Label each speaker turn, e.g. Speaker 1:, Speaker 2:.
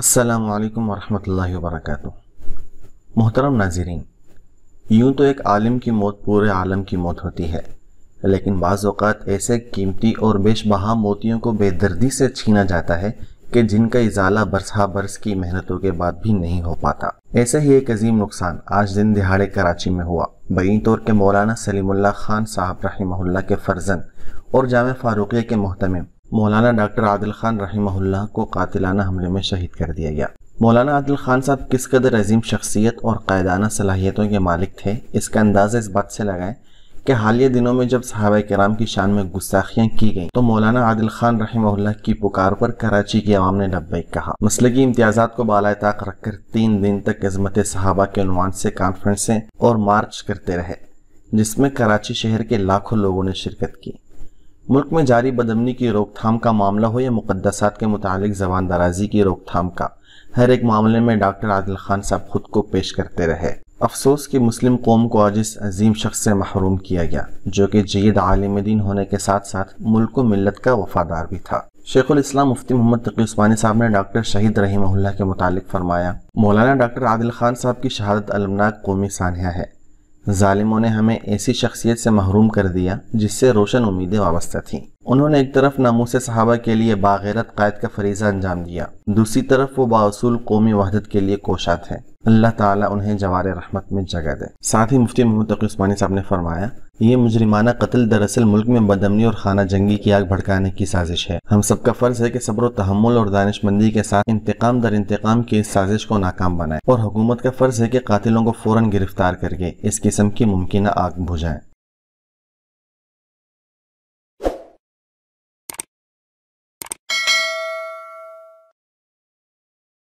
Speaker 1: السلام علیکم ورحمۃ اللہ وبرکاتہ۔ محترم ناظرین، یوں تو ایک عالم کی موت پورے عالم کی موت ہوتی ہے، لیکن بعض اوقات ایسے قیمتی اور بیش بہا موتیوں کو بے دردی سے چھینا جاتا ہے کہ جن کا ازالہ برسہ برس کی محنتوں کے بعد بھی نہیں ہو پاتا۔ ایسا ہی ایک عظیم نقصان آج دن دہاڑے کراچی میں ہوا۔ بعین طور کے مولانا سلیم اللہ خان صاحب رحمہ اللہ کے فرزند اور جامع فاروقیہ کے محتمم مولانا ڈاکٹر عادل خان رحمہ اللہ کو قاتلانہ حملے میں شہید کر دیا گیا۔ مولانا عادل خان صاحب کس قدر عظیم شخصیت اور قائدانہ صلاحیتوں کے مالک تھے، اس کا اندازہ اس بات سے لگائیں کہ حالیہ دنوں میں جب صحابہ کرام کی شان میں گستاخیاں کی گئیں تو مولانا عادل خان رحمہ اللہ کی پکار پر کراچی کی عوام نے لبیک کہا۔ مسلکی امتیازات کو بالائے طاق رکھ کر 3 دن تک عظمت صحابہ کے عنوان سے کانفرنسیں اور مارچ کرتے رہے، جس میں کراچی شہر کے لاکھوں لوگوں نے شرکت کی۔ ملک میں جاری بدامنی کی روک تھام کا معاملہ ہو یا مقدسات کے متعلق زبان درازی کی روک تھام کا، ہر ایک معاملے میں ڈاکٹر عادل خان صاحب خود کو پیش کرتے رہے۔ افسوس کہ مسلم قوم کو آج اس عظیم شخص سے محروم کیا گیا، جو کہ جید عالم دین ہونے کے ساتھ ساتھ ملک و ملت کا وفادار بھی تھا۔ شیخ الاسلام مفتی محمد تقی عثمانی صاحب نے ڈاکٹر شہید رحمہ اللہ کے متعلق فرمایا، مولانا ڈاکٹر عادل خان صاحب کی شہادت المناک قومی سانحہ ہے۔ ظالموں نے ہمیں ایسی شخصیت سے محروم کر دیا جس سے روشن امیدیں وابستہ تھیں۔ انہوں نے ایک طرف ناموس صحابہ کے لیے باغیرت قائد کا فریضہ انجام دیا، دوسری طرف وہ بااصول قومی وحدت کے لیے کوشاں تھے۔ اللہ تعالیٰ انہیں جوار رحمت میں جگہ دے۔ ساتھ ہی مفتی محمد تقی عثمانی صاحب نے فرمایا، یہ مجرمانہ قتل دراصل ملک میں بدامنی اور خانہ جنگی کی آگ بھڑکانے کی سازش ہے۔ ہم سب کا فرض ہے کہ صبر و تحمل اور دانش مندی کے ساتھ انتقام در انتقام کی اس سازش کو ناکام بنائیں، اور حکومت کا فرض ہے کہ قاتلوں کو فوراً گرفتار کر کے اس قسم کی ممکنہ آگ بجھائیں۔